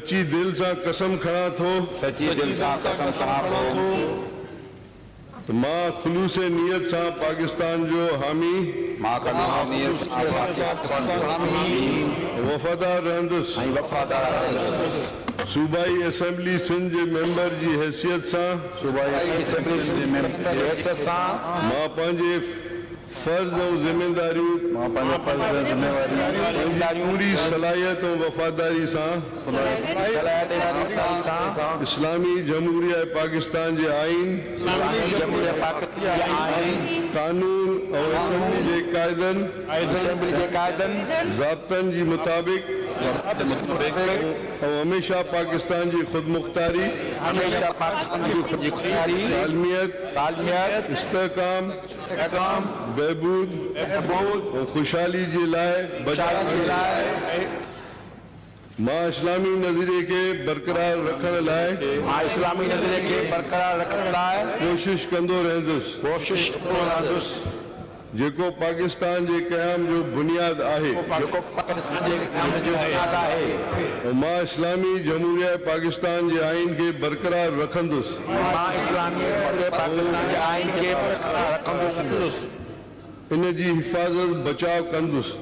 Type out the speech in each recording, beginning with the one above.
सच्ची दिल सां कसम खणा थो त मां ख़ुलूस नियत सां पाकिस्तान जो हामी वफ़ादार रहंदुसि सूबाई असेंबली सिंध जे मेंबर जी हैसियत सां मां पंहिंजे फर्ज़ और जिम्मेदारियों पूरी सलाहियत और वफादारी से इस्लामी जमहूरिया पाकिस्तान के आइन कानून और असेंबली के कायदन ज़ाब्तन जी मुताबिक और हमेशा पाकिस्तान की खुद मुख्तारी सालमियत इस्तेहकाम बहबूद और खुशहाली के लाए मां इस्लामी नज़रिए के बरकरार रखण लाए कोशिश कंदो रहंदुसि जेको पाकिस्तान के क़याम जो बुनियाद आहे और मां इस्लामी जमहूरिया पाकिस्तान के आइन के बरकरार रखंदुसि इन जी हिफाजत बचाव कंदुसि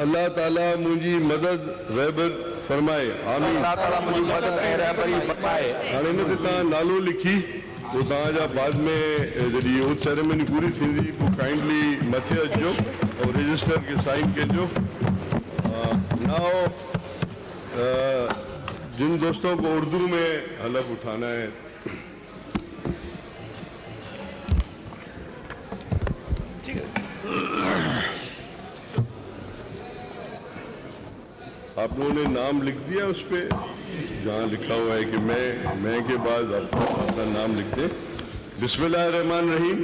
अल्लाह ताला मुझी मदद रहबर फरमाए आमीन। हाँ इन नालो लिखी वो तव्हांजा बाद में जॾहिं ओथ सेरेमनी पूरी थींदी पोइ काइंडली मथे अचिजो और रजिस्टर के साइन कजो। नाउ जिन दोस्तों को उर्दू में हलफ उठाना है आप लोगों ने नाम लिख दिया उस पे जहाँ लिखा हुआ है कि मैं के बाद आप अपना नाम लिख दें। बिस्मिल्लाहिर्रहमानिर्रहीम।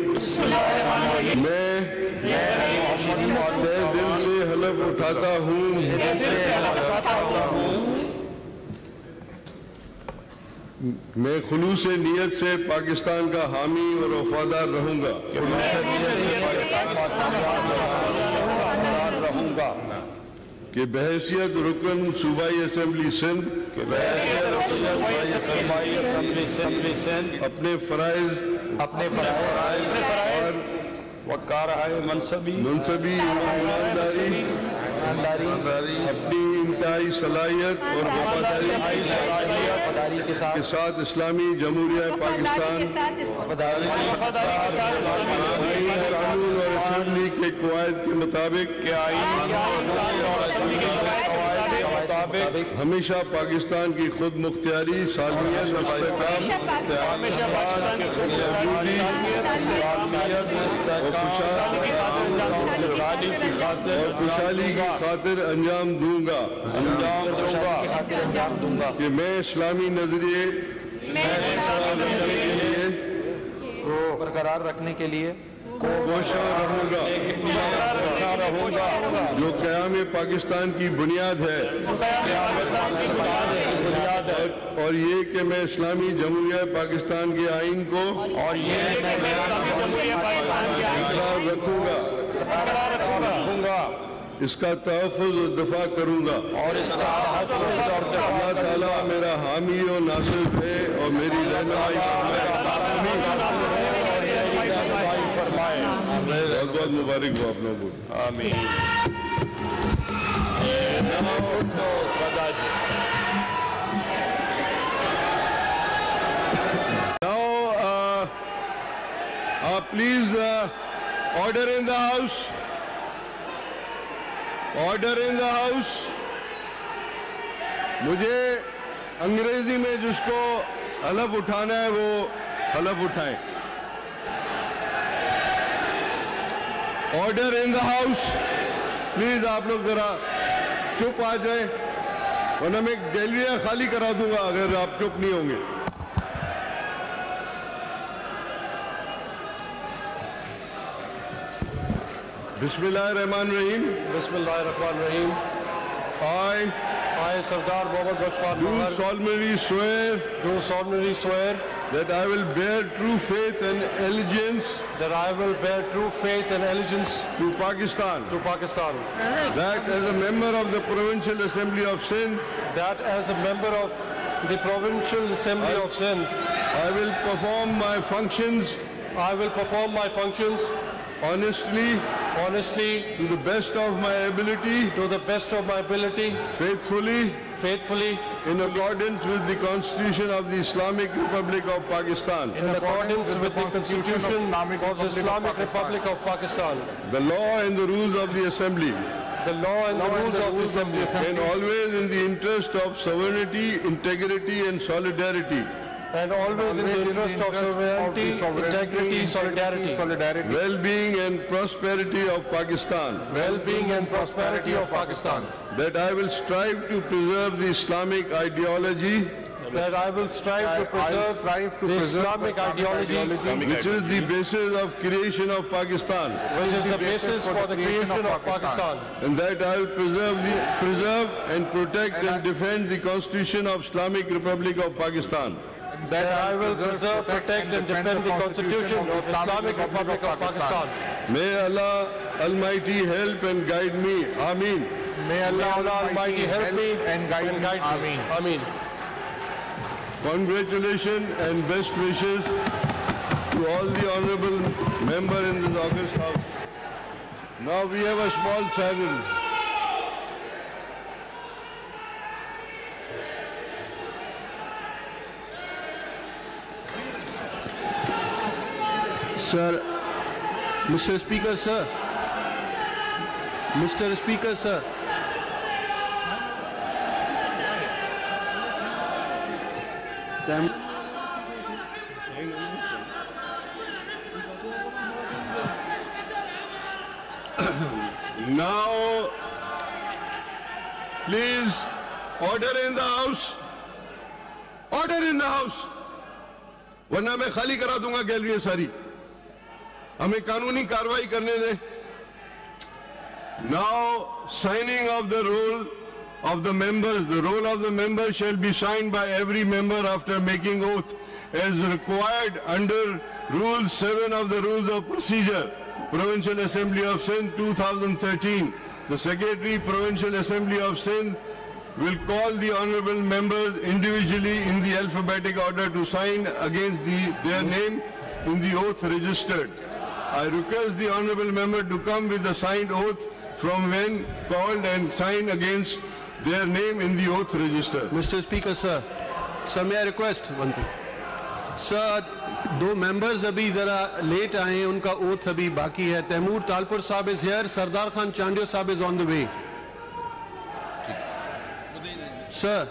मैं तहे दिल से हलफ उठाता हूँ मैं खुलूस नियत से पाकिस्तान का हामी और वफादार रहूँगा कि बहैसियत रुकन सूबाई असेंबली सिंध अपने फराइज और वकार मनसबी ईमानदारी अपनी इंतहाई सलाहियत और वफादारी के साथ इस्लामी जमहूरिया पाकिस्तान कानून और असेंबली के कवायद के मुताबिक हमेशा पाकिस्तान की खुद मुख्तियारी सालमियत और खुशहाली की खातिर अंजाम दूंगा कि मैं इस्लामी नजरिए को बरकरार रखने के लिए कोशा रहूंगा जो क़याम पाकिस्तान की बुनियाद है और ये कि मैं इस्लामी जमहूरिया पाकिस्तान के आइन को रखूंगा इसका तहफ़्फ़ुज़ और दफ़ा करूंगा अल्लाह ताला मेरा हामी और नासिर है और मेरी रहनुमाई फरमाए। बहुत बहुत मुबारक हो आप लोगों को। आमीन। Now, please order in the house. Order in the house. मुझे अंग्रेजी में जिसको हलफ उठाना है वो हलफ उठाएं। Order in the house. Please आप लोग जरा चुप आ जाए वरना मैं गैलरियां खाली करा दूंगा अगर आप चुप नहीं होंगे। बिस्मिल्लाहिर्रहमानिर्रहीम। बिस्मिल्लाहिर्रहमानिर्रहीम। I Sardar Mohammad Bashfar do solemnly swear that I will bear true faith and allegiance that I will bear true faith and allegiance to Pakistan, that as a member of the Provincial Assembly of Sindh, that as a member of the Provincial Assembly of Sindh, I will perform my functions honestly, to the best of my ability, faithfully, in accordance with the Constitution of the Islamic Republic of Pakistan, in accordance with the Constitution of the Islamic Republic of Pakistan, the law and the rules of the Assembly, and always in the interest of sovereignty, integrity and solidarity, well-being and prosperity of Pakistan, that I will strive to preserve the Islamic ideology, which is the basis of creation of Pakistan, and that I will preserve and protect and defend the Constitution of Islamic Republic of Pakistan. That I will preserve, protect and defend the Constitution of the Islamic Republic of Pakistan. May Allah Almighty help and guide me. Ameen. May Allah Almighty help me and guide me. Ameen. Congratulations and best wishes to all the honorable member in this august house. Now we have a small ceremony. Sir, Mr. Speaker, sir. Mr. Speaker, sir. Now, please, order in the house. Order in the house. ورنہ میں خالی کرا دوں گا gallery ساری. ہمیں قانونی کاروائی کرنے دیں. Now, signing of the roll of the members. The roll of the members shall be signed by every member after making oath, as required under Rule 7 of the Rules of Procedure. Provincial Assembly of Sindh 2013. The Secretary, Provincial Assembly of Sindh, will call the honorable members individually in the alphabetic order to sign against their name in the oath registered. I request the honorable member to come with the signed oath from when called and sign against their name in the oath register. Mr. Speaker, sir. Sir, may I request one thing? Sir, do members ابھی ذرا late آئے ہیں, ان کا oath ابھی باقی ہے. Timur Talpur صاحب is here. Sardar Khan Chandio صاحب is on the way. Sir.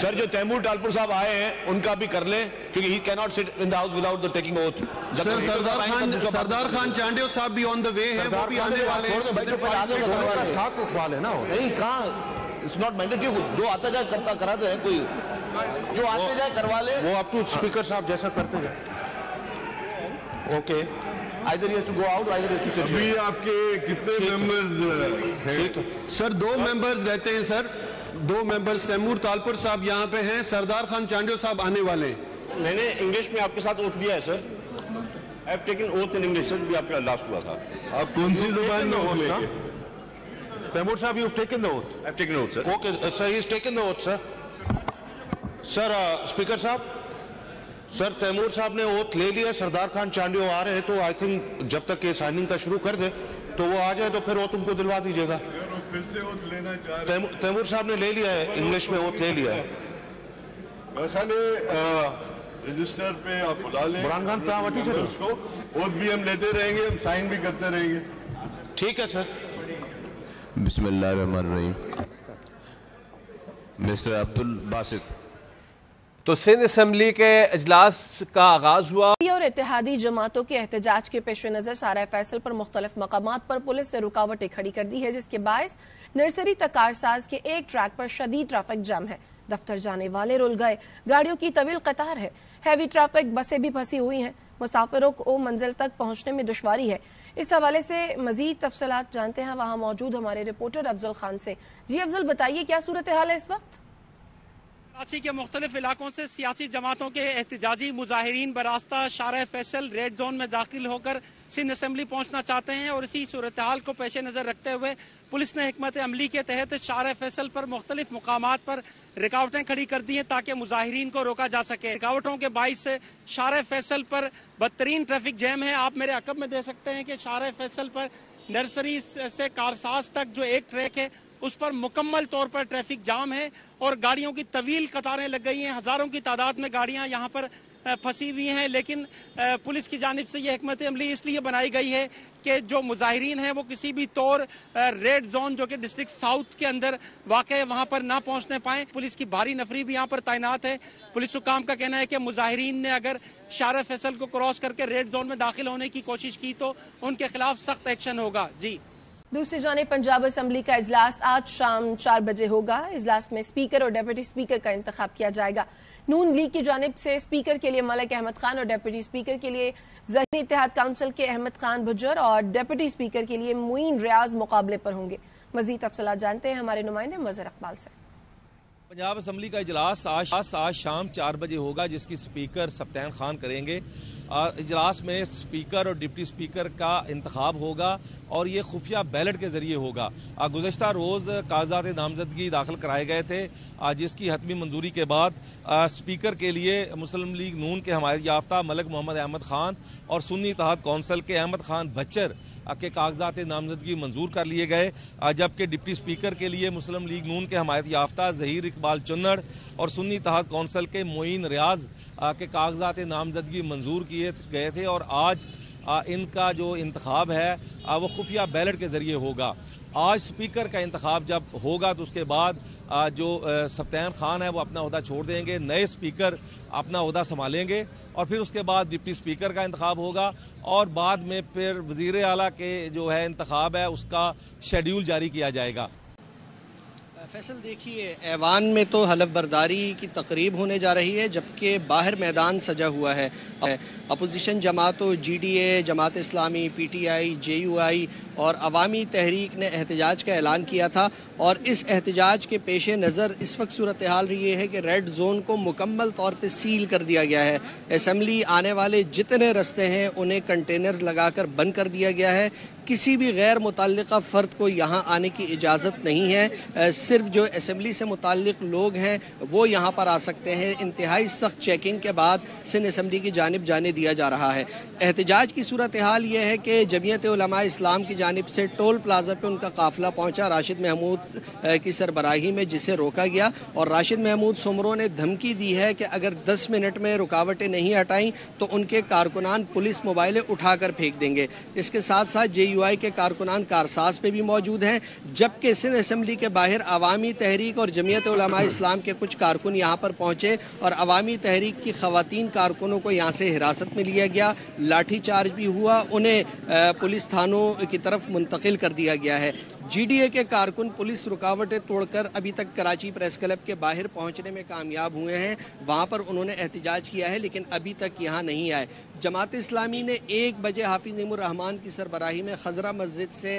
سر جو تیمور ٹالپور صاحب آئے ہیں ان کا بھی کر لیں, کیونکہ he cannot sit in the house without the taking oath. Sir, Sardar Khan Chandio صاحب بھی on the way ہیں, وہ بھی آنے والے ہیں. ساتھ اٹھوا لینا ہو. نہیں کہاں, it's not mandatory. جو آتا جائے کرتا کراتے ہیں, کوئی جو آتے جائے کروا لے. وہ آپ تو اسپیکر صاحب جیسا کرتے ہیں. Okay. Either he has to go out or either he has to sit here. ابھی آپ کے کتنے ممبرز ہیں؟ سر 2 members رہتے ہیں سر. 2 members. تیمور تالپور صاحب یہاں پہ ہیں, سردار خان چانڈیو صاحب آنے والے ہیں. میں نے انگلش میں آپ کے ساتھ اوتھ لیا ہے سر. I have taken oath in English, سر, بھی آپ کا لاسٹ ہوا تھا. آپ کون سی زبان میں اوتھ لیں گے؟ تیمور صاحب, you have taken the oath. I have taken oath, sir. Okay, sir, he has taken the oath, sir. Sir, Speaker صاحب, سر تیمور صاحب نے اوتھ لے لیا. سردار خان چانڈیو آ رہے ہیں, تو آئی تھنک جب تک یہ سائننگ کا شروع کر دے تو وہ آ جائے, تو پھر اوتھ ان کو دلوا دیجیے گا. پھر سے اوتھ لینا چاہ رہے ہیں. تیمور صاحب نے لے لیا ہے, انگلش میں اوتھ لے لیا ہے. ایسا نہیں, رجسٹر پہ آپ بلا لیں اس کو. اوتھ بھی ہم لیتے رہیں گے, ہم سائن بھی کرتے رہیں گے. ٹھیک ہے سر. بسم اللہ الرحمن الرحیم. مسٹر عبد الباسط. تو سندھ اسمبلی کے اجلاس کا آغاز ہوا اور اتحادی جماعتوں کے احتجاج کے پیش نظر سارہ فیصل پر مختلف مقامات پر پولیس نے رکاوٹیں کھڑی کر دی ہے, جس کے باعث نرسری تک کارساز کے ایک ٹریک پر شدید ٹریفک جام ہے. दफ्तर जाने वाले रुल गए, गाड़ियों की तवील कतार है, हैवी ट्रैफिक, बसें भी फंसी हुई हैं, मुसाफिरों को मंजिल तक पहुंचने में दुश्वारी है। इस हवाले से मजीद तफसीलात जानते हैं वहां मौजूद हमारे रिपोर्टर अफजल खान से। जी अफजल, बताइए क्या सूरत हाल है इस वक्त? कराची के मुख्तलिफ इलाकों से सियासी जमातों के एहतजाजी मुजाहिरीन बरास्ता शारह फैसल रेड जोन में दाखिल होकर सिंध असम्बली पहुंचना चाहते हैं और इसी सूरत हाल को पेश नज़र रखते हुए पुलिस ने हिकमत अमली के तहत शारह फैसल पर मुख्तलिफ मुकामात पर रुकावटें खड़ी कर दी हैं ताकि मुजाहिरीन को रोका जा सके। रुकावटों के बाइस से शारह फैसल पर बदतरीन ट्रैफिक जैम है। आप मेरे अकब में दे सकते हैं कि शारह फैसल पर नर्सरी से कारसाज तक जो एक ट्रैक है उस पर मुकम्मल तौर पर ट्रैफिक जाम है और गाड़ियों की तवील कतारें लग गई हैं। हज़ारों की तादाद में गाड़ियां यहां पर फंसी हुई हैं, लेकिन पुलिस की जानिब से यह हिकमत अमली इसलिए बनाई गई है कि जो मुजाहिरीन हैं वो किसी भी तौर रेड जोन जो कि डिस्ट्रिक्ट साउथ के अंदर वाक़ है वहां पर ना पहुंचने पाएं। पुलिस की भारी नफरी भी यहां पर तैनात है। पुलिस हुकाम का कहना है कि मुजाहिरीन ने अगर शारह फैसल को क्रॉस करके रेड जोन में दाखिल होने की कोशिश की तो उनके खिलाफ सख्त एक्शन होगा। जी, दूसरी जानिब पंजाब असम्बली का इजलास आज शाम 4 बजे होगा। इजलास में स्पीकर और डेप्यूटी स्पीकर का इंतखाब किया जाएगा। नून लीग की जानिब से स्पीकर के लिए मलिक अहमद खान और डेप्यूटी स्पीकर के लिए ज़हनी इत्तेहाद काउंसिल के अहमद खान भुज्जर और डेप्यूटी स्पीकर के लिए मुईन रियाज मुकाबले पर होंगे। मजीद तफसीलात जानते हैं हमारे नुमाइंदे मज़हर इकबाल से। पंजाब असम्बली का इजलास आज शाम 4 बजे होगा, जिसकी स्पीकर सब्तैन खान करेंगे। इजलास में स्पीकर और डिप्टी स्पीकर का इंतखाब होगा और ये खुफिया बैलेट के जरिए होगा। गुज़श्ता रोज़ कागजात नामजदगी दाखिल कराए गए थे, जिसकी हतमी मंजूरी के बाद स्पीकर के लिए मुस्लिम लीग नून के हमायत याफ्ता मलिक मोहम्मद अहमद खान और सुन्नी इत्तेहाद कौंसिल के अहमद खान भच्चर के कागजात नामजदगी मंजूर कर लिए गए, जबकि डिप्टी स्पीकर के लिए मुस्लिम लीग नून के हमायत याफ्ता ज़हीर इकबाल चुन्नड़ और सुन्नी इत्तेहाद कौंसिल के मुईन रियाज के कागजात नामजदगी मंजूर किए गए थे और आज इनका जो इंतखाब है वो खुफिया बैलेट के ज़रिए होगा। आज स्पीकर का इंतखाब जब होगा तो उसके बाद जो सब्तैन खान है वो अपना ओहदा छोड़ देंगे, नए स्पीकर अपना ओहदा संभालेंगे और फिर उसके बाद डिप्टी स्पीकर का इंतखाब होगा और बाद में फिर वज़ीर आला के जो है इंतखाब है उसका शेड्यूल जारी किया जाएगा। फैसल, देखिए ऐवान में तो हलफ बर्दारी की तकरीब होने जा रही है, जबकि बाहर मैदान सजा हुआ है। अपोजिशन जमातों GDA, Jamaat Islami, PTI, JUI और अवामी तहरीक ने एहतजाज का ऐलान किया था और इस एहतजाज के पेश नज़र इस वक्त सूरत हाल ये है कि रेड जोन को मुकम्मल तौर पर सील कर दिया गया है। असम्बली आने वाले जितने रस्ते हैं उन्हें कंटेनर्स लगाकर बंद कर दिया गया है। किसी भी गैर मुतल्लिका फ़र्द को यहाँ आने की इजाज़त नहीं है। सिर्फ जो असम्बली से मुतल्लिक लोग हैं वो यहाँ पर आ सकते हैं। इंतहाई सख्त चेकिंग के बाद सिंध असम्बली की जानिब जाने दिया जा रहा है। एहतजाज की सूरत हाल ये है कि जमीयत उलमा इस्लाम की जानिब से टोल प्लाजा पे उनका काफ़िला पहुँचा राशिद महमूद की सरबराही में, जिसे रोका गया और राशिद महमूद सुमरो ने धमकी दी है कि अगर 10 मिनट में रुकावटें नहीं हटाई तो उनके कारकुनान पुलिस मोबाइलें उठाकर फेंक देंगे। इसके साथ साथ JUI के कारकुनान कारसाज पे भी मौजूद हैं, जबकि सिंध असम्बली के बाहर अवामी तहरीक और जमीयत उलमा इस्लाम के कुछ कारकुन यहाँ पर पहुँचे और अवामी तहरीक की ख़वातीन कारकुनों को यहाँ से हिरासत में लिया गया, लाठी चार्ज भी हुआ, उन्हें पुलिस थानों की तरफ मुंतकिल कर दिया गया है। GDA के कारकुन पुलिस रुकावटें तोड़कर अभी तक कराची प्रेस क्लब के बाहर पहुंचने में कामयाब हुए हैं। वहां पर उन्होंने एहतजाज किया है लेकिन अभी तक यहां नहीं आए। जमात इस्लामी ने 1 बजे हाफिज नईमुर रहमान की सरबराही में खजरा मस्जिद से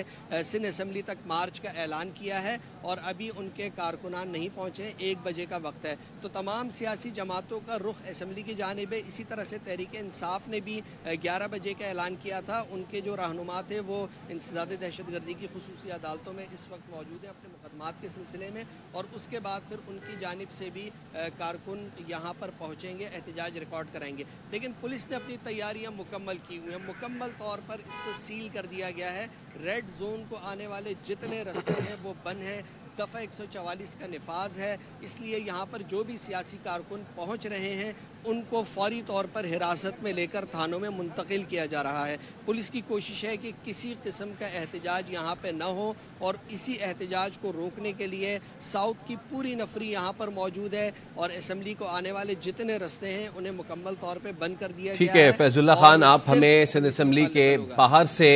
सिंध असम्बली तक मार्च का ऐलान किया है और अभी उनके कारकुनान नहीं पहुंचे। 1 बजे का वक्त है तो तमाम सियासी जमातों का रुख असम्बली की जानिब है। इसी तरह से तहरीक इंसाफ ने भी 11 बजे का ऐलान किया था। उनके जो रहनुमा थे वो इंसदाद दहशतगर्दी की खुसूसी अदालतों में इस वक्त मौजूद हैं अपने मुकदमात के सिलसिले में और उसके बाद फिर उनकी जानिब से भी कारकुन यहाँ पर पहुँचेंगे, एहतजाज रिकॉर्ड कराएंगे। लेकिन पुलिस ने अपनी तैयारियां मुकम्मल की हुई हैं। मुकम्मल तौर पर इसको सील कर दिया गया है। रेड जोन को आने वाले जितने रास्ते हैं वो बंद हैं। दफ़ा 144 का निफाज है, इसलिए यहाँ पर जो भी सियासी कारकुन पहुँच रहे हैं उनको फौरी तौर पर हिरासत में लेकर थानों में मुंतकिल किया जा रहा है। पुलिस की कोशिश है कि किसी किस्म का एहतजाज यहाँ पे न हो और इसी एहतजाज को रोकने के लिए साउथ की पूरी नफरी यहाँ पर मौजूद है और असम्बली को आने वाले जितने रास्ते हैं उन्हें मुकम्मल तौर पर बंद कर दिया गया है। ठीक है फैजुल्ला खान, आप हमें सिंध असम्बली के बाहर से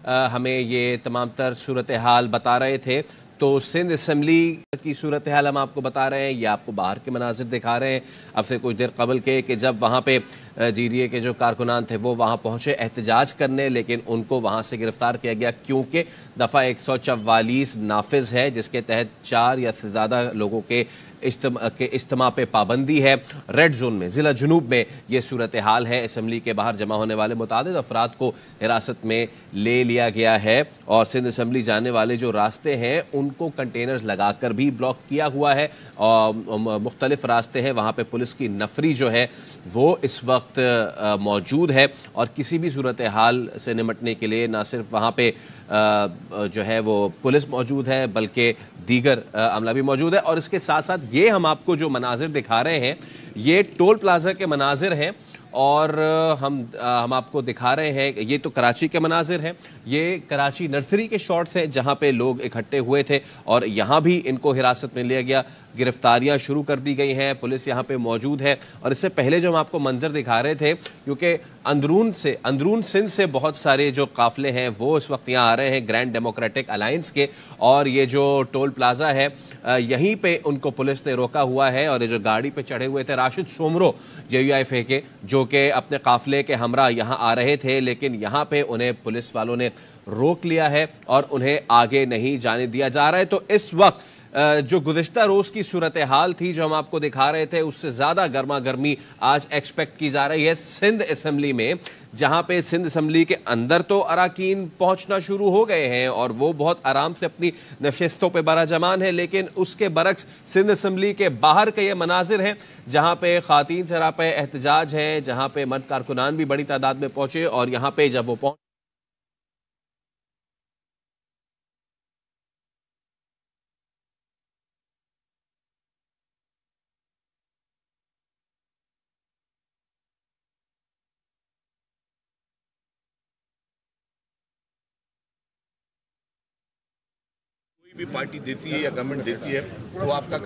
हमें ये तमाम तर सूरत हाल बता रहे थे। तो सिंध असम्बली की सूरत हाल हम आपको बता रहे हैं, ये आपको बाहर के मनाजिर दिखा रहे हैं अब से कुछ देर कबल के, कि जब वहाँ पे GDA के जो कारकुनान थे वो वहाँ पहुँचे एहतजाज करने, लेकिन उनको वहाँ से गिरफ्तार किया गया क्योंकि दफ़ा 144 नाफिज है जिसके तहत 4 या से ज़्यादा लोगों के इज्तिमा पे पाबंदी है। रेड जोन में ज़िला जुनूब में ये सूरत हाल है। असम्बली के बाहर जमा होने वाले मुतादिद अफराद को हिरासत में ले लिया गया है और सिंध असम्बली जाने वाले जो रास्ते हैं उनको कंटेनर्स लगाकर भी ब्लॉक किया हुआ है और मुख्तलिफ रास्ते हैं वहाँ पे पुलिस की नफरी जो है वो इस वक्त मौजूद है और किसी भी सूरत हाल से निमटने के लिए ना सिर्फ वहाँ पे जो है वो पुलिस मौजूद है बल्कि दीगर अमला भी मौजूद है। और इसके साथ साथ ये हम आपको जो मनाजिर दिखा रहे हैं ये टोल प्लाजा के मनाजिर हैं और हम आपको दिखा रहे हैं, ये तो कराची के मनाजिर हैं, ये कराची नर्सरी के शॉट्स हैं जहां पे लोग इकट्ठे हुए थे और यहां भी इनको हिरासत में लिया गया, गिरफ्तारियां शुरू कर दी गई हैं, पुलिस यहां पे मौजूद है। और इससे पहले जो हम आपको मंजर दिखा रहे थे, क्योंकि अंदरून सिंध से बहुत सारे जो काफिले हैं वो इस वक्त यहाँ आ रहे हैं ग्रैंड डेमोक्रेटिक अलायंस के, और ये जो टोल प्लाजा है यहीं पे उनको पुलिस ने रोका हुआ है। और ये जो गाड़ी पे चढ़े हुए थे राशिद सोमरो JUIFA के, जो कि अपने काफिले के हमरा यहाँ आ रहे थे, लेकिन यहाँ पे उन्हें पुलिस वालों ने रोक लिया है और उन्हें आगे नहीं जाने दिया जा रहा है। तो इस वक्त जो गुज़िश्ता रोज़ की सूरत हाल थी जो हम आपको दिखा रहे थे उससे ज़्यादा गर्मा गर्मी आज एक्सपेक्ट की जा रही है सिंध असम्बली में, जहां पे सिंध असम्बली के अंदर तो अराकीन पहुंचना शुरू हो गए हैं और वो बहुत आराम से अपनी नशिस्तों पे बराजमान है, लेकिन उसके बरक्स सिंध असम्बली के बाहर के ये मनाजिर हैं जहां पे खातीन सरापे एहतजाज हैं, जहां पे मर्द कारकुनान भी बड़ी तादाद में पहुंचे और यहाँ पे जब वो पहुंच भी पार्टी देती है या गवर्नमेंट देती है तो आपका।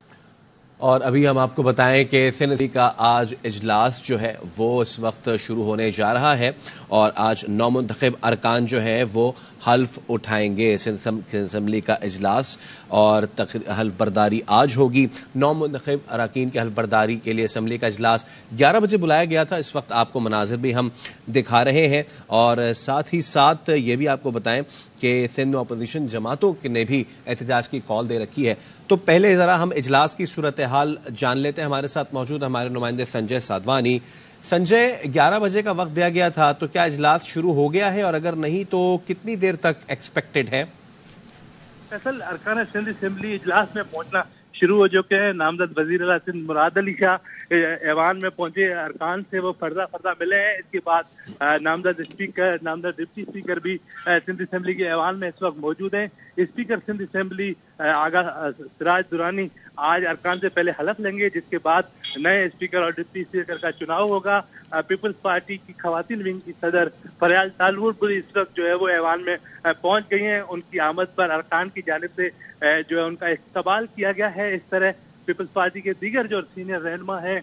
और अभी हम आपको बताएं कि सिंध असम्बली का आज इजलास जो है वो इस वक्त शुरू होने जा रहा है और आज नौमुंतखब अरकान जो है वो हल्फ उठाएंगे। सिंध असम्बली का इजलास और हल्फ बर्दारी आज होगी। नौमुंतखब अरकान की हल्फ बर्दारी के लिए असम्बली का इजलास 11 बजे बुलाया गया था। इस वक्त आपको मनाजिर भी हम दिखा रहे हैं और साथ ही साथ ये भी आपको बताएं कि सिंध में अपोजिशन जमातों ने भी एहतजाज की कॉल दे रखी है। तो पहले ज़रा हम इजलास की सूरत हाल जान लेते हैं। हमारे साथ मौजूद हमारे नुमाइंदे संजय साधवानी। संजय, 11 बजे का वक्त दिया गया था, तो क्या इजलास शुरू हो गया है और अगर नहीं तो कितनी देर तक एक्सपेक्टेड है? फैसल, अरकान सिंध असम्बली इजलास में पहुंचना शुरू हो चुके हैं। नामजद वजीर आला सिंध मुराद अली शाह ऐवान में पहुंचे, अरकान से वो फर्दा मिले हैं। इसके बाद नामजद डिप्टी स्पीकर भी सिंध असम्बली के ऐवान में इस वक्त मौजूद हैं। स्पीकर सिंध असम्बली आगा सिराज दुरानी आज अरकान से पहले हलफ लेंगे, जिसके बाद नए स्पीकर और डिप्टी स्पीकर का चुनाव होगा। पीपल्स पार्टी की खवातीन विंग की सदर फरियाल तालपुर इस वक्त जो है वो ऐवान में पहुंच गई हैं। उनकी आमद पर अरकान की जानिब से जो है उनका इस्तकबाल किया गया है। इस तरह पीपल्स पार्टी के दीगर जो सीनियर रहनुमा हैं,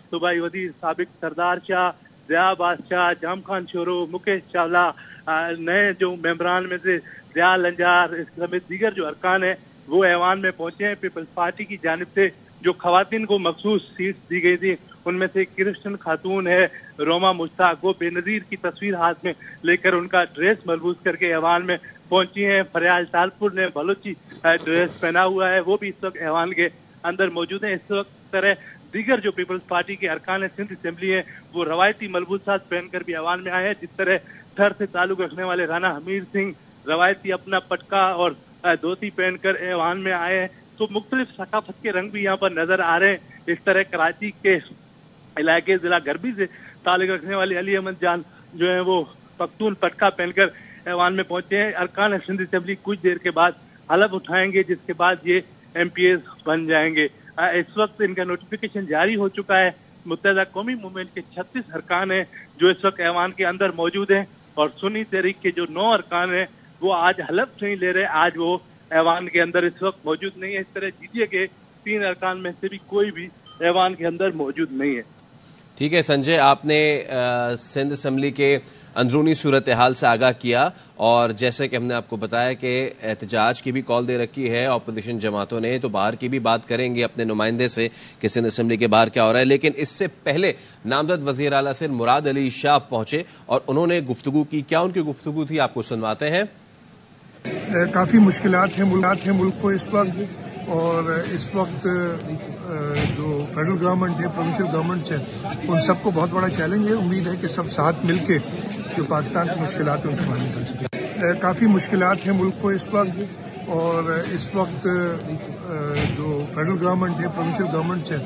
सूबाई वजीर साबिक सरदार शाह, ज़िया बादशाह, जाम खान शोरो, मुकेश चावला, नए जो मेंबरान में से ज़िया लंजार समेत दीगर जो अरकान है वो ऐवान में पहुंचे हैं। पीपल्स पार्टी की जानिब से जो खवातीन को मखसूस सीट दी गई थी उनमें से क्रिश्चियन खातून है रोमा मुश्ताक, वो बेनजीर की तस्वीर हाथ में लेकर उनका ड्रेस मलबूस करके ऐवान में पहुंची हैं। फरियाल तालपुर ने बलोची ड्रेस पहना हुआ है, वो भी इस वक्त ऐवान के अंदर मौजूद है। इस वक्त तरह दीगर जो पीपल्स पार्टी के अरकान सिंध असम्बली है वो रवायती मलबूसात पहनकर भी ऐवान में आए हैं। जिस तरह थर से ताल्लुक रखने वाले राना हमीर सिंह रवायती अपना पटका और धोती पहनकर ऐवान में आए हैं। तो मुख्तलिफ सकाफत के रंग भी यहाँ पर नजर आ रहे हैं। इस तरह कराची के इलाके जिला गरबी से ताल्लुक रखने वाले अली अहमद जान जो है वो पख्तून पटका पहनकर ऐवान में पहुंचे हैं। अरकान सिंध असम्बली कुछ देर के बाद हलफ उठाएंगे, जिसके बाद ये MPs बन जाएंगे। इस वक्त इनका नोटिफिकेशन जारी हो चुका है। मुत्तहदा कौमी मूवमेंट के 36 अरकान हैं जो इस वक्त ऐवान के अंदर मौजूद हैं और सुन्नी तहरीक के जो 9 अरकान हैं वो आज हलफ नहीं ले रहे, आज वो ऐवान के अंदर इस वक्त मौजूद नहीं है। इस तरह GDA के 3 अरकान में से भी कोई भी ऐवान के अंदर मौजूद नहीं है। ٹھیک ہے سنجے، آپ نے سندھ اسمبلی کے اندرونی صورتحال سے آگاہ کیا، اور جیسے کہ ہم نے آپ کو بتایا کہ احتجاج کی بھی کال دے رکھی ہے اپوزیشن جماعتوں نے، تو باہر کی بھی بات کریں گے اپنے نمائندے سے کہ سندھ اسمبلی کے باہر کیا ہو رہا ہے، لیکن اس سے پہلے نامزد وزیر اعلیٰ سندھ مراد علی شاہ پہنچے اور انہوں نے گفتگو کی. کیا ان کی گفتگو تھی، آپ کو سنواتے ہیں. کافی مشکلات ہیں ملک کو اس وقت، اور اس وقت جو فیڈرل گورنمنٹ ہے، پروونشل گورنمنٹ ہے، ان سب کو بہت بڑا چیلنج ہے. امید ہے کہ سب ساتھ مل کے جو پاکستان کی مشکلات ہیں ان سے باہر نکل سکیں. کافی مشکلات ہیں ملک کو اس وقت، اور اس وقت جو فیڈرل گورنمنٹ ہے، پروونشل گورنمنٹ ہے،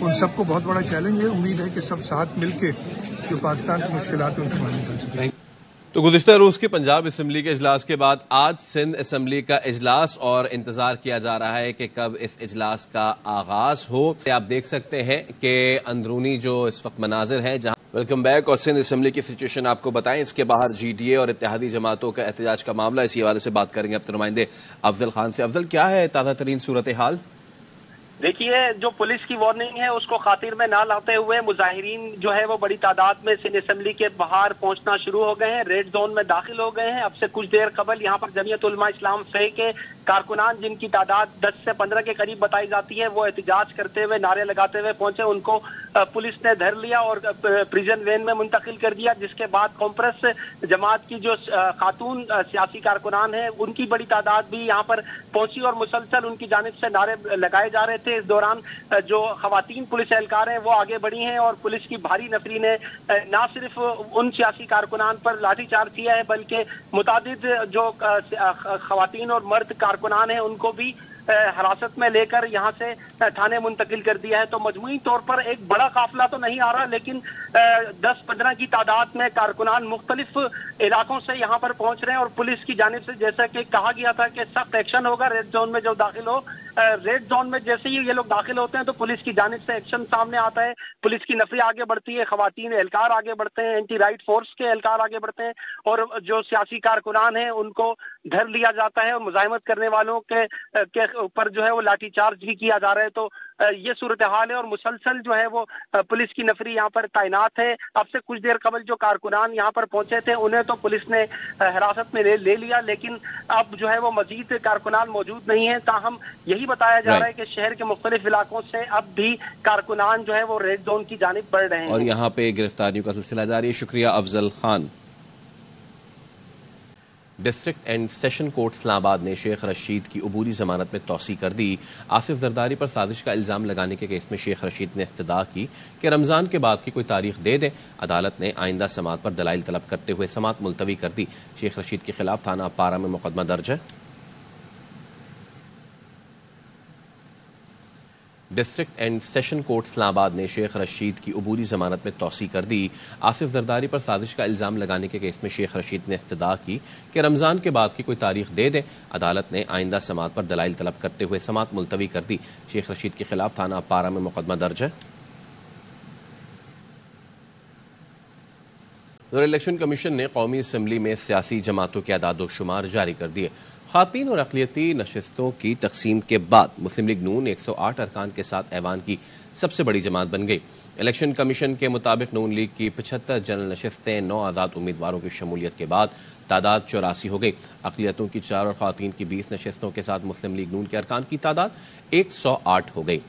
ان سب کو بہت بڑا چیلنج ہے. امید ہے کہ سب ساتھ مل کے جو پاکستان کی مشکلات ہیں ان سے باہر نکل سکیں. تو گزشتہ روز کے پنجاب اسمبلی کے اجلاس کے بعد آج سندھ اسمبلی کا اجلاس، اور انتظار کیا جا رہا ہے کہ کب اس اجلاس کا آغاز ہو. آپ دیکھ سکتے ہیں کہ اندرونی جو اس وقت مناظر ہیں جہاں ویلکم بیک، اور سندھ اسمبلی کی سچویشن آپ کو بتائیں. اس کے باہر جی ڈی اے اور اتحادی جماعتوں کا احتجاج کا معاملہ، اسی حوالے سے بات کریں گے اپنے نمائندے افضل خان سے. افضل، کیا ہے تازہ ترین صورتحال؟ دیکھیے، جو پولیس کی وارننگ ہے اس کو خاطر میں نہ لاتے ہوئے مظاہرین جو ہے وہ بڑی تعداد میں سندھ اسمبلی کے باہر پہنچنا شروع ہو گئے ہیں، ریڈ زون میں داخل ہو گئے ہیں. اب سے کچھ دیر قبل یہاں پر جمعیت علماء اسلام فے کے کارکنان، جن کی تعداد 10 سے 15 کے قریب بتائی جاتی ہے، وہ احتجاج کرتے ہوئے، نعرے لگاتے ہوئے پہنچے. ان کو پولیس نے دھر لیا اور پریزن وین میں منتقل کر دیا، جس کے بعد کانفرنس جماعت کی جو خاتون سیاسی کارکنان ہیں ان کی بڑی تعداد بھی یہاں پر پہنچی، اور مسلسل ان کی جانب سے نعرے لگائے جا رہے تھے. اس دوران جو خواتین پولیس اہلکار ہیں وہ آگے بڑھی ہیں، اور پولیس کی بھاری نفری نے نہ صرف ان سیاسی کارکنان پر لاٹھی چارج کیا ہے، بلکہ متعدد جو خواتین اور مرد کارکنان ہیں ان کو بھی حراست میں لے کر یہاں سے تھانے منتقل کر دیا ہے. تو مجموعی طور پر ایک بڑا قافلہ تو نہیں آ رہا، لیکن 10-15 کی تعداد میں کارکنان مختلف علاقوں سے یہاں پر پہنچ رہے ہیں، اور پولیس کی جانب سے جیسا کہ کہا گیا تھا کہ سخت ایکشن ہوگا ریڈ زون میں جو داخل ہو. ریڈ زون میں جیسے ہی یہ لوگ داخل ہوتے ہیں تو پولیس کی جانب سے ایکشن سامنے آتا ہے، پولیس کی نفری آگے بڑھتی ہے، خواتین اہلکار آگے بڑھتے ہیں، اینٹی رائٹ فورس کے اہلکار آگے بڑھتے ہیں، اور جو سیاسی کارکنان ہیں ان کو دھر لیا جاتا ہے، اور مزاحمت کرنے والوں کے اوپر جو ہے وہ لاٹھی چارج بھی کیا جا رہا ہے. تو یہ صورتحال ہے، اور مسلسل جو ہے وہ پولیس کی نفری یہاں پر تعینات ہے. اب سے کچھ دیر قبل جو کارکنان یہاں پر پہنچے تھے انہیں تو پولیس نے حراست میں لے لیا، لیکن اب جو ہے وہ مزید کارکنان موجود نہیں ہیں. تاہم یہی بتایا جا رہا ہے کہ شہر کے مختلف علاقوں سے اب بھی کارکنان جو ہے وہ ریڈ زون کی جانب بڑھ رہے ہیں، اور یہاں پہ گرفتاریوں کا سلسلہ جاری ہے. شکریہ Afzal Khan. District and session court Islamabad نے شیخ رشید کی عبوری ضمانت میں توسیع کر دی. آصف زرداری پر سازش کا الزام لگانے کے کیس میں شیخ رشید نے استدعا کی کہ رمضان کے بعد کی کوئی تاریخ دے دیں. عدالت نے آئندہ سماعت پر دلائل طلب کرتے ہوئے سماعت ملتوی کر دی. شیخ رشید کے خلاف تھانہ پارہ میں مقدمہ درج ہے. District and session court Islamabad نے شیخ رشید کی عبوری ضمانت میں توسیع کر دی. آصف زرداری پر سازش کا الزام لگانے کے کیس میں شیخ رشید نے استدعا کی کہ رمضان کے بعد کی کوئی تاریخ دے دیں. عدالت نے آئندہ سماعت پر دلائل طلب کرتے ہوئے سماعت ملتوی کر دی. شیخ رشید کے خلاف تھانہ پارہ میں مقدمہ درج ہے. الیکشن کمیشن نے قومی اسمبلی میں سیاسی جماعتوں کے اعداد و شمار جاری کر دیے. خواتین اور اقلیتی نشستوں کی تقسیم کے بعد مسلم لیگ نون 108 ارکان کے ساتھ ایوان کی سب سے بڑی جماعت بن گئی. الیکشن کمیشن کے مطابق نون لیگ کی 75 جنرل نشستیں 9 آزاد امیدواروں کی شمولیت کے بعد تعداد 84 ہو گئی. اقلیتوں کی 4 اور خواتین کی 20 نشستوں کے ساتھ مسلم لیگ نون کے ارکان کی تعداد 108 ہو گئی.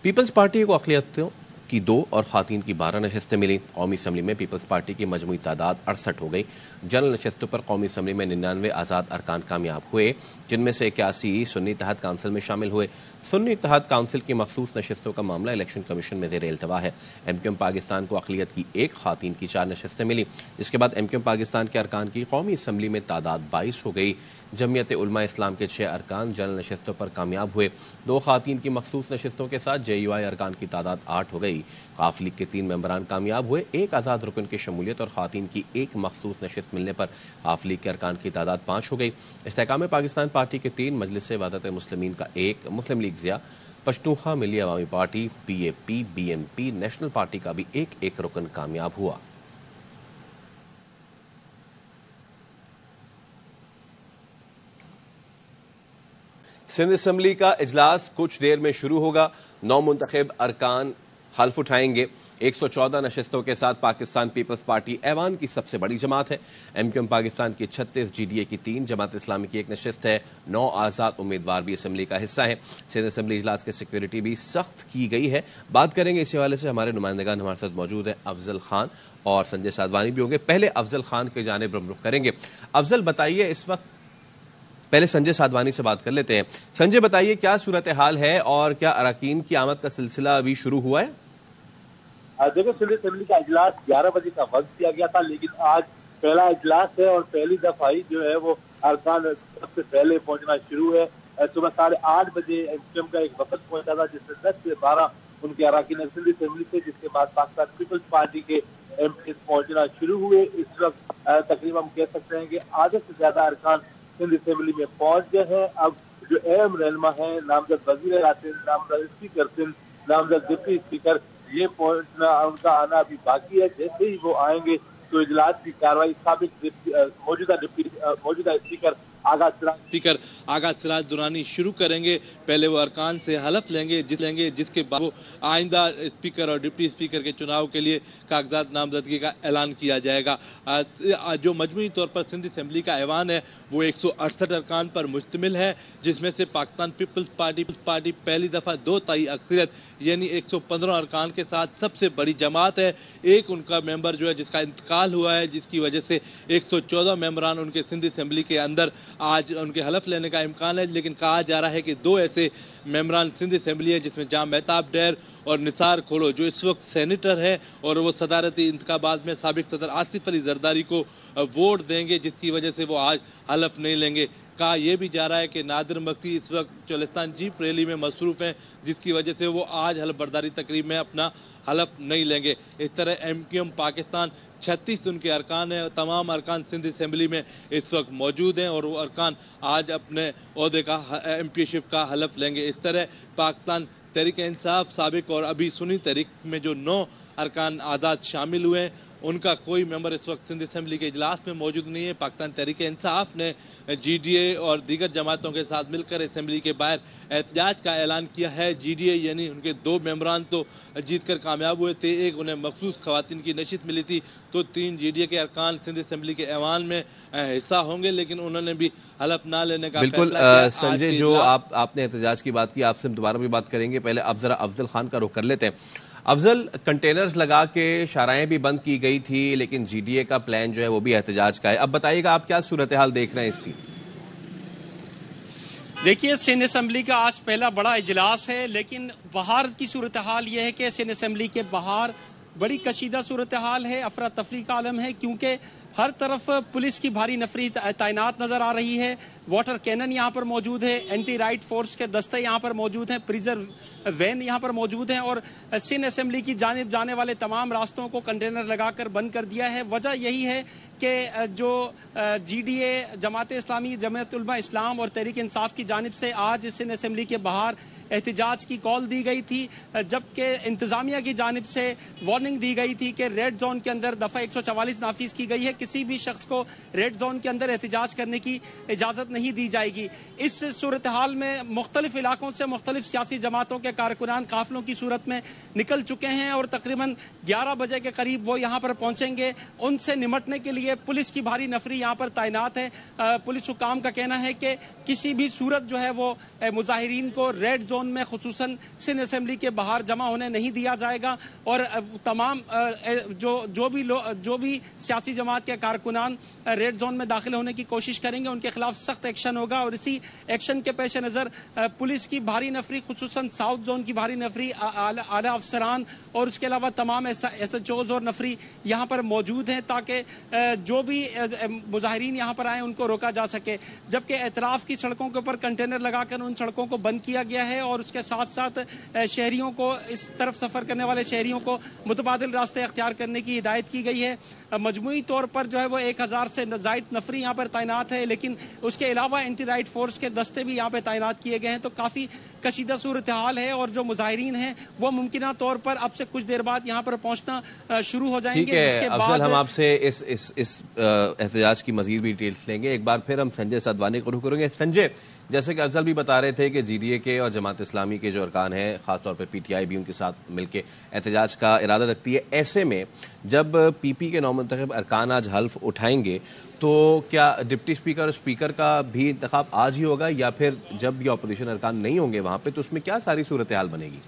پیپلز پارٹی کو اقلیتوں کی 2 اور خواتین کی 12 نشستیں ملی. قومی اسمبلی میں پیپلز پارٹی کی مجموعی تعداد 68 ہو گئی. جنرل نشستوں پر قومی اسمبلی میں 99 آزاد ارکان کامیاب ہوئے، جن میں سے 81 سنی اتحاد کونسل میں شامل ہوئے. سنی اتحاد کونسل کی مخصوص نشستوں کا معاملہ الیکشن کمیشن میں زیر التوا ہے. ایم کیو ایم پاکستان کو اقلیت کی 1 خواتین کی 4 نشستیں ملی، جس کے بعد ایم کیو ایم پاکستان کے ارکان کی قومی اسمبلی میں تعداد 22 ہو گئی. جمعیت علماء اسلام کے 6 ارکان جنرل نشستوں پر کامیاب ہوئے. 2 خواتین کی مخصوص نشستوں کے ساتھ جے یو آئی ارکان کی تعداد 8 ہو گئی. قاف لیگ کے 3 ممبران کامیاب ہوئے. 1 آزاد رکن کی شمولیت اور خواتین کی 1 مخصوص نشست ملنے پر قاف لیگ کے ارکان کی تعداد 5 ہو گئی. استحکام پاکستان پارٹی کے 3، مجلس وحدت مسلمین کا 1، مسلم league Zia, Pashtunkhwa Milli Awami party, P A P, B N P, national party کا بھی 1 رکن کامیاب ہوا. سندھ اسمبلی کا اجلاس کچھ دیر میں شروع ہوگا. 9 منتخب ارکان हल्फ उठाएंगे। 114 नशस्तों के साथ पाकिस्तान पीपल्स पार्टी ऐवान की सबसे बड़ी जमात है। MQM पाकिस्तान की 36, GDA की 3, जमात इस्लामी की 1 नशस्त है। 9 आज़ाद उम्मीदवार भी असम्बली का हिस्सा है। सिंध असम्बली इजलास की सिक्योरिटी भी सख्त की गई है। बात करेंगे इसी हवाले से, हमारे नुमाइंदगान हमारे साथ मौजूद हैं। अफजल खान और संजय साधवानी भी होंगे। पहले अफजल खान की जानिब रुख करेंगे। अफजल बताइए, इस वक्त पहले संजय साधवानी से बात कर लेते हैं। संजय बताइए, क्या सूरत हाल है और क्या अरकान की आमद का सिलसिला अभी शुरू हुआ है? देखो, सिंध असेंबली का इजलास 11 बजे का वक्त दिया गया था, लेकिन आज पहला इजलास है और पहली दफा ही जो है वो अरकान सबसे पहले पहुंचना शुरू है। सुबह 8:30 बजे MQM का एक वक्त पहुंचा था, जिसमें 10 से 12 उनके अरकान सिंध असेंबली थे, जिसके बाद पाकिस्तान पीपल्स पार्टी के MPs पहुंचना शुरू हुए। इस वक्त तकरीबन हम कह सकते हैं कि आधे से ज्यादा अरकान सिंध असेंबली में पहुंच गए हैं। अब जो अहम रहनुमा है, नामजद वजीर आला सिंध, नामजद स्पीकर सिंध, नामजद डिप्टी स्पीकर, ये पहुंचना, उनका आना अभी बाकी है। जैसे ही वो आएंगे तो इजलास की कार्रवाई मौजूदा स्पीकर आगा सिराज दुरानी शुरू करेंगे। पहले वो अरकान से हलफ लेंगे जिसके बाद वो आइंदा स्पीकर और डिप्टी स्पीकर के चुनाव के लिए कागजात नामजदगी का ऐलान किया जाएगा। जो मजमूई तौर पर सिंध असेंबली का ऐवान है वो 168 अरकान पर मुश्तमिल है, जिसमें से पाकिस्तान पीपल्स पार्टी पहली दफा 2 तिहाई अक्सरियत यानी 115 अरकान के साथ सबसे बड़ी जमात है। एक उनका मेंबर जो है जिसका इंतकाल हुआ है, जिसकी वजह से 114 मेंबरान उनके सिंध असेंबली के अंदर आज उनके हलफ लेने का इम्कान है। लेकिन कहा जा रहा है कि 2 ऐसे मेंबरान सिंध असेंबली है जिसमें जाम मेहताब डैर और निसार खोलो, जो इस वक्त सेनेटर है और वो सदारती इंतखाबात में साबिक सदर आसिफ अली जरदारी को वोट देंगे, जिसकी वजह से वो आज हलफ नहीं लेंगे। कहा यह भी जा रहा है कि नादिर मक्ती इस वक्त चोलिस्तान जीप रैली में मसरूफ हैं, जिसकी वजह से वो आज हलफ बर्दारी तकरीब में अपना हलफ नहीं लेंगे। इस तरह MQM पाकिस्तान 36 उनके अरकान हैं। तमाम अरकान सिंध असेंबली में इस वक्त मौजूद हैं और वो अरकान आज अपने ओहदे का MPशिप का हलफ लेंगे। इस तरह पाकिस्तान तहरीक इंसाफ साबिक और अभी सुन्नी तहरीक में जो 9 अरकान आज़ाद शामिल हुए हैं, उनका कोई मेंबर इस वक्त सिंध असेंबली के इजलास में मौजूद नहीं है। पाकिस्तान तहरीक इंसाफ ने GDA और दीगर जमातों के साथ मिलकर असेंबली के बाहर एहतजाज का ऐलान किया है। GDA यानी उनके 2 मेंबरान तो जीतकर कामयाब हुए थे, एक उन्हें मखसूस खवातीन की नशिस्त मिली थी, तो 3 GDA के अरकान सिंध असेंबली के ऐवान में हिस्सा होंगे, लेकिन उन्होंने भी हलफ ना लेने का बिल्कुल। संजय, जो आपने एहतजाज की बात की, आपसे हम दोबारा भी बात करेंगे। पहले आप जरा अफजल खान का रुख कर लेते हैं। अफजल, कंटेनर्स लगा के शाराएं भी बंद की गई थी, लेकिन GDA का प्लान जो है वो भी एहतजाज का है। अब बताइएगा आप क्या सूरत हाल देख रहे हैं इस चीज? देखिए, सिंध असेंबली का आज पहला बड़ा इजलास है, लेकिन बाहर की सूरत हाल यह है कि सिंध असेंबली के बाहर बड़ी कशीदा सूरत हाल है, अफरा तफरी का आलम है, क्योंकि हर तरफ पुलिस की भारी नफरी तैनात नजर आ रही है। वाटर कैनन यहाँ पर मौजूद है, एंटी राइट फोर्स के दस्ते यहाँ पर मौजूद हैं, प्रिजर्व वैन यहाँ पर मौजूद हैं और सिंध असेंबली की जानिब जाने वाले तमाम रास्तों को कंटेनर लगाकर बंद कर दिया है। वजह यही है कि जो GDA, जमात इस्लामी, जमात उलमा इस्लाम और तहरीक इंसाफ की जानिब से आज सिंध असेंबली के बाहर एहतजाज की कॉल दी गई थी, जबकि इंतजामिया की जानिब से वार्निंग दी गई थी कि रेड जोन के अंदर दफ़ा 144 नाफिज की गई है, किसी भी शख्स को रेड जोन के अंदर एहतजाज करने की इजाज़त नहीं दी जाएगी। इस सूरत हाल में मुख्तलिफ इलाकों से मुख्तलिफ सियासी जमातों के कारकुनान काफिलों की सूरत में निकल चुके हैं और तकरीबन 11 बजे के करीब वो यहाँ पर पहुँचेंगे। उनसे निमटने के लिए पुलिस की भारी नफरी यहाँ पर तैनात है। पुलिस हुकाम का कहना है कि किसी भी सूरत जो है वो मुजाहिरीन को रेड जोन में खुसूसन सिंध असेंबली के बाहर जमा होने नहीं दिया जाएगा और तमाम जो भी सियासी जमात के कारकुनान रेड जोन में दाखिल होने की कोशिश करेंगे उनके खिलाफ सख्त एक्शन होगा। और इसी एक्शन के पेश नज़र पुलिस की भारी नफरी, खुसूसन साउथ जोन की भारी नफरी, आला अफसरान और उसके अलावा तमाम SHOs और नफरी यहाँ पर मौजूद हैं ताकि जो भी मुजाहिरीन यहाँ पर आए उनको रोका जा सके। जबकि एतराफ़ की सड़कों के ऊपर कंटेनर लगाकर उन सड़कों को बंद किया गया है और उसके साथ साथ शहरियों को, इस तरफ सफ़र करने वाले शहरियों को मुतबादिल रास्ते अख्तियार करने की हिदायत की गई है। मजमूई तौर पर जो है वो 1000 से ज़ायद नफरी यहाँ पर तैनात है, लेकिन उसके अलावा एंटी राइट फोर्स के दस्ते भी यहाँ पर तैनात किए गए हैं। तो काफ़ी कशीदा सूरत हाल है और जो मुजाहिरीन हैं वो मुमकिना तौर पर अब से कुछ देर बाद यहाँ पर पहुँचना शुरू हो जाएंगे। जिसके बाद हम आपसे इस एहतजाज की मजीद भी डिटेल्स लेंगे। एक बार फिर हम संजय साधवानी को रुख करेंगे। संजय, جیسے کہ افضل بھی بتا رہے تھے کہ جی ڈی اے کے اور جماعت اسلامی کے جو ارکان ہیں، خاص طور پہ پی ٹی آئی بھی ان کے ساتھ مل کے احتجاج کا ارادہ رکھتی ہے، ایسے میں جب پی پی کے نومنتخب ارکان آج حلف اٹھائیں گے تو کیا ڈپٹی اسپیکر اور اسپیکر کا بھی انتخاب آج ہی ہوگا، یا پھر جب یہ اپوزیشن ارکان نہیں ہوں گے وہاں پہ تو اس میں کیا ساری صورتحال بنے گی؟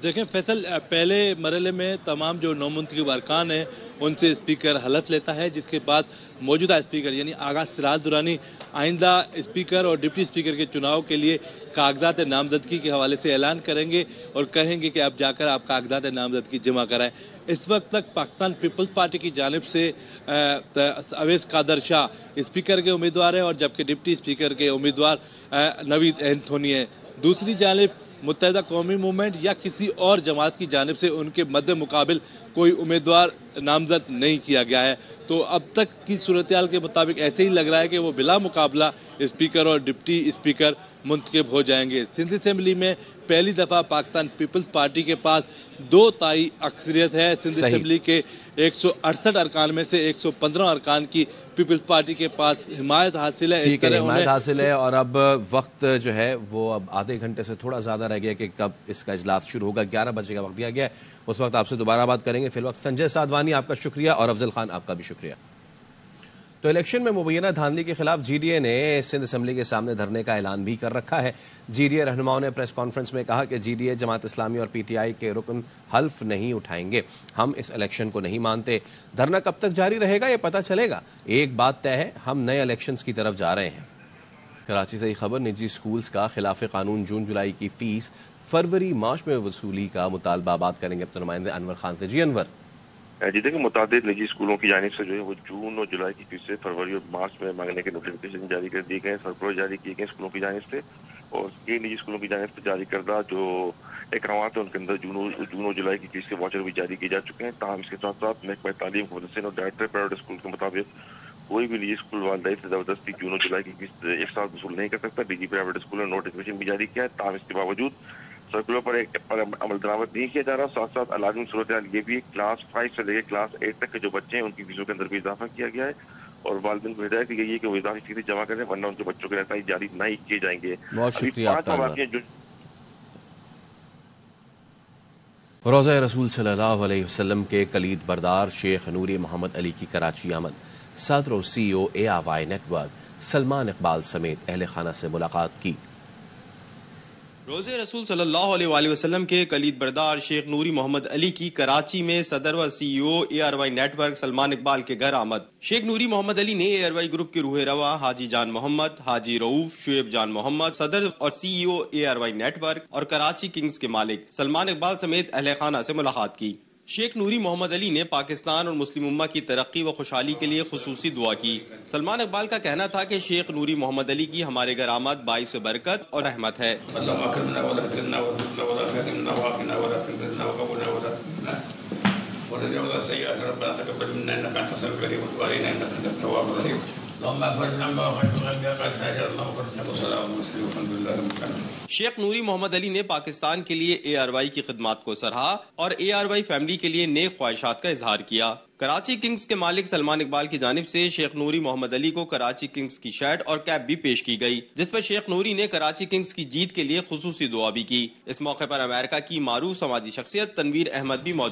دیکھیں فیصل، پہلے مرحلے میں تمام جو نومنتخب ارکان ہیں ان سے اسپیکر حلف لیتا ہے، جس کے بعد موجودہ اسپیکر یعنی آغا سراج درانی آئندہ اسپیکر اور ڈپٹی اسپیکر کے چناؤ کے لیے کاغذات نامزدگی کے حوالے سے اعلان کریں گے اور کہیں گے کہ اب جا کر آپ کاغذات نامزدگی جمع کرائیں۔ اس وقت تک پاکستان پیپلز پارٹی کی جانب سے اویس قادر شاہ اسپیکر کے امیدوار ہیں، اور جبکہ ڈپٹی اسپیکر کے امیدوار نوید اینتھونی ہیں۔ دوسری جانب متحدہ قومی موومنٹ یا کسی اور جماعت کی جانب سے ان کے مد مقابل کوئی امیدوار نامزد نہیں کیا گیا ہے، تو اب تک کی صورتحال کے مطابق ایسے ہی لگ رہا ہے کہ وہ بلا مقابلہ اسپیکر اور ڈپٹی اسپیکر منتخب ہو جائیں گے۔ سندھ اسمبلی میں پہلی دفعہ پاکستان پیپلز پارٹی کے پاس 2 تائی اکثریت ہے۔ سندھ اسمبلی کے 168 ارکان میں سے 115 ارکان کی پیپلز پارٹی کے پاس حمایت حاصل ہے۔ ٹھیک ہے، حمایت حاصل ہے، اور اب وقت جو ہے وہ اب آدھے گھنٹے سے تھوڑا زیادہ رہ گیا کہ کب اس کا اجلاس شروع ہوگا۔ 11 بجے کا وقت دیا گیا ہے، اس وقت آپ سے دوبارہ بات کریں گے۔ فی الوقت سنجے سادوانی آپ کا شکریہ، اور افضل خان آپ کا بھی شکریہ۔ تو الیکشن میں مبینہ دھاندلی کے خلاف جی ڈی اے نے سندھ اسمبلی کے سامنے دھرنے کا اعلان بھی کر رکھا ہے۔ جی ڈی اے رہنماؤں نے پریس کانفرنس میں کہا کہ G D A Jamaat Islami اور پی ٹی آئی کے رکن حلف نہیں اٹھائیں گے، ہم اس الیکشن کو نہیں مانتے۔ دھرنا کب تک جاری رہے گا یہ پتہ چلے گا، ایک بات طے ہے، ہم نئے الیکشنز کی طرف جا رہے ہیں۔ کراچی سے خبر، نجی سکولز کا خلاف قانون جون جولائی کی فیس فروری مارچ میں وصولی کا مطالبہ بات کریں گے اپنے نمائندے انور خان سے۔ جی انور۔ جی دیکھیں، متعدد نجی اسکولوں کی جانب سے جو ہے وہ جون اور جولائی کی فیس سے فروری اور مارچ میں مانگنے کے نوٹیفکیشن جاری کر دیے گئے، سرکولر جاری کیے گئے اسکولوں کی جانب سے، اور کئی نجی اسکولوں کی جانب سے جاری کردہ جو اقرامات ہیں ان کے اندر جون اور جولائی کی فیس کے واچر بھی جاری کیے جا چکے ہیں۔ تاہم اس کے ساتھ ساتھ محکمہ تعلیم مدرسین اور ڈائریکٹر پرائیویٹ اسکول کے مطابق کوئی بھی نجی اسکول والدائی سے زبردستی جون اور جولائی کی فیس ایک ساتھ وصول نہیں کر سکتا۔ ڈی جی پرائیویٹ اسکول نے نوٹیفکیشن بھی جاری کیا ہے، تاہم اس کے باوجود سرکولر پر عمل درآمد نہیں کیا جا رہا۔ ساتھ ساتھ لازمی صورتحال یہ بھی کلاس 5 سے لے کے کلاس 8 تک کے جو بچے ہیں ان کی فیسوں کے اندر بھی اضافہ کیا گیا ہے، اور والدین کو ہدایت کی گئی ہے کہ وہ اضافی فیسیں جمع کریں ورنہ ان کے بچوں کے نتائج جاری نہیں کیے جائیں گے۔ بہت شکریہ آپ کا۔ روضہ رسول صلی اللہ علیہ وسلم کے کلید بردار شیخ نوری محمد علی کی کراچی آمد، صدر اور C E O A R Y network Salman Iqbal سمیت اہل خانہ سے ملاقات کی۔ روزہ رسول صلی اللہ علیہ وآلہ وسلم کے کلید بردار شیخ نوری محمد علی کی کراچی میں صدر و C E O A R Y network Salman Iqbal کے گھر آمد۔ شیخ نوری محمد علی نے اے آر وائی گروپ کے روح رواں حاجی جان محمد، حاجی رؤوف، شعیب جان محمد، صدر اور C E O A R Y net work اور کراچی کنگز کے مالک سلمان اقبال سمیت اہل خانہ سے ملاقات کی۔ شیخ نوری محمد علی نے پاکستان اور مسلم امہ کی ترقی و خوشحالی کے لیے خصوصی دعا کی۔ سلمان اقبال کا کہنا تھا کہ شیخ نوری محمد علی کی ہمارے گھر آمد باعث برکت اور رحمت ہے۔ شیخ نوری محمد علی نے پاکستان کے لیے اے آر وائی کی خدمات کو سراہا اور اے آر وائی فیملی کے لیے نیک خواہشات کا اظہار کیا۔ کراچی کنگز کے مالک سلمان اقبال کی جانب سے شیخ نوری محمد علی کو کراچی کنگز کی شرٹ اور کیپ بھی پیش کی گئی، جس پر شیخ نوری نے کراچی کنگز کی جیت کے لیے خصوصی دعا بھی کی۔ اس موقع پر امریکہ کی معروف سماجی شخصیت تنویر احمد بھی موجود